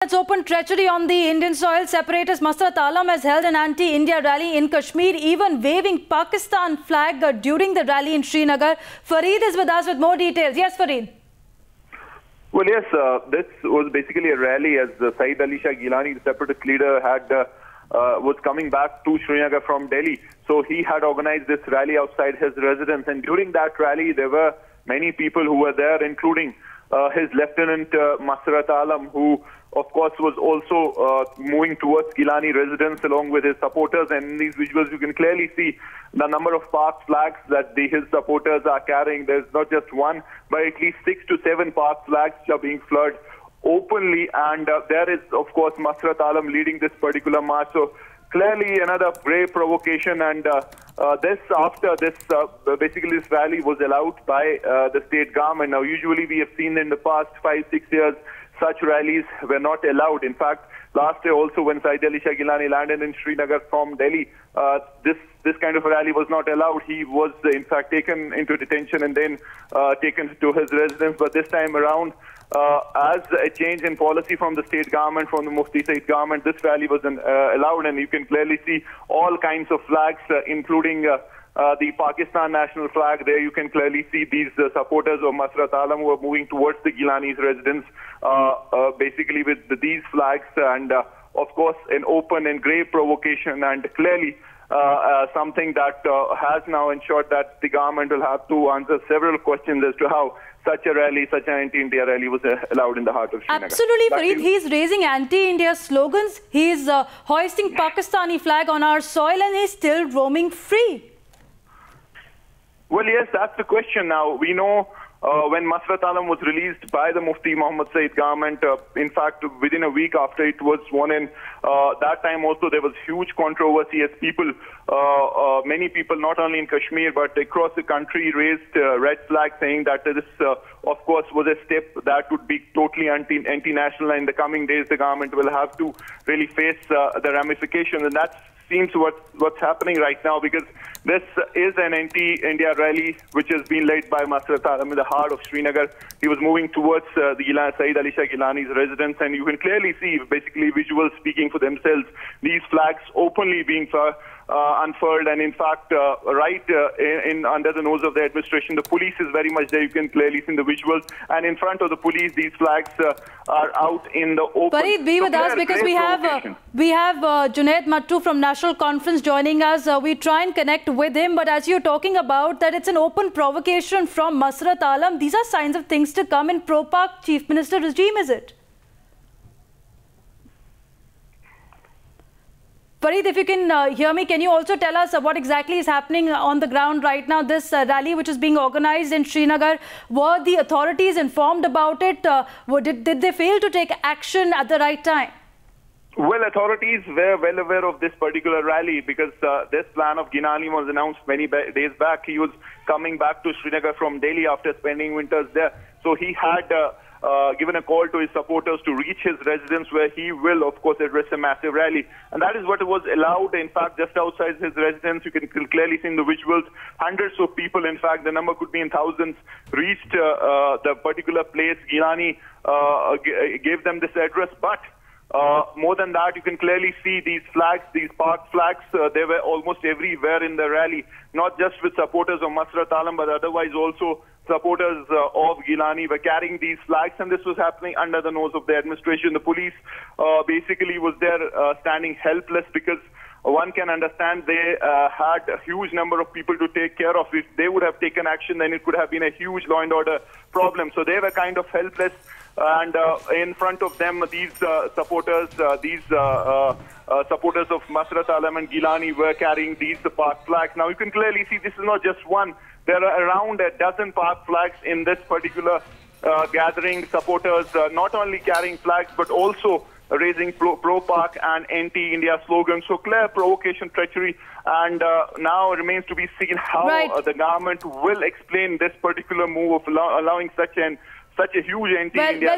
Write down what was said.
It's open treachery on the Indian soil. Separatist Masarat Alam has held an anti-India rally in Kashmir, even waving Pakistan flag during the rally in Srinagar. Fareed is with us with more details. Yes, Fareed. Well, yes, this was basically a rally as Saeed Ali Shah Gilani, the separatist leader, was coming back to Srinagar from Delhi. So he had organized this rally outside his residence, and during that rally there were many people who were there, including his lieutenant Masarat Alam, who of course was also moving towards Gilani residence along with his supporters. And in these visuals you can clearly see the number of Pak flags that his supporters are carrying. There's not just one, but at least 6 to 7 Pak flags which are being flared openly, and there is of course Masarat Alam leading this particular march. So clearly another brave provocation, and basically this rally was allowed by the state government. Now usually we have seen in the past 5-6 years such rallies were not allowed. In fact, last year also when Saeed Ali Shah Gilani landed in Srinagar from Delhi, this kind of a rally was not allowed. He was in fact taken into detention and then taken to his residence. But this time around, as a change in policy from the state government, from the Mufti Saeed government, this rally was allowed, and you can clearly see all kinds of flags, including the Pakistan national flag. There you can clearly see these supporters of Masarat Alam who are moving towards the Gilani's residence, basically with these flags, and of course an open and grave provocation, and clearly something that has now ensured that the government will have to answer several questions as to how such a rally, such an anti-India rally was allowed in the heart of Srinagar. Absolutely, Fareed. He is raising anti-India slogans. He is hoisting Pakistani flag on our soil, and he is still roaming free. Well, yes, that's the question now. We know when Masarat Alam was released by the Mufti Muhammad Saeed government, in fact, within a week after it was sworn in, that time also there was huge controversy as many people, not only in Kashmir but across the country, raised red flags saying that this, of course, was a step that would be totally anti-national, and in the coming days the government will have to really face the ramifications. And that seems what's happening right now, because this is an anti-India rally which has been led by Masarat Alam in the heart of Srinagar. He was moving towards the Saeed Ali Shah Gilani's residence, and you can clearly see basically visuals speaking for themselves. These flags openly being unfurled, and in fact under the nose of the administration, the police is very much there. You can clearly see in the visuals, and in front of the police these flags are out in the open. Fareed, be with us, because we have Junaid Mattu from National Conference joining us. We try and connect with him, but as you're talking about that it's an open provocation from Masarat Alam, these are signs of things to come in pro-Pak Chief Minister regime, is it? Fareed, if you can hear me, can you also tell us what exactly is happening on the ground right now? This rally which is being organized in Srinagar, were the authorities informed about it? Did they fail to take action at the right time? Well, authorities were well aware of this particular rally, because this plan of Gilani was announced many days back. He was coming back to Srinagar from Delhi after spending winters there. So he had given a call to his supporters to reach his residence, where he will, of course, address a massive rally. And that is what was allowed. In fact, just outside his residence, you can clearly see in the visuals, hundreds of people, in fact, the number could be in thousands, reached the particular place. Gilani gave them this address, but more than that, you can clearly see these flags, these Pak flags. They were almost everywhere in the rally, not just with supporters of Masarat Alam, but otherwise also supporters of Gilani were carrying these flags, and this was happening under the nose of the administration. The police basically was there standing helpless, because one can understand they had a huge number of people to take care of. If they would have taken action, then it could have been a huge law and order problem. So they were kind of helpless, and in front of them, these supporters of Masarat Alam and Gilani were carrying these Pak flags. Now you can clearly see this is not just one. There are around a dozen Pak flags in this particular gathering. Supporters not only carrying flags but also raising pro-Pak and anti-India slogans. So clear provocation, treachery, and now it remains to be seen how the government will explain this particular move of allowing such a huge anti-India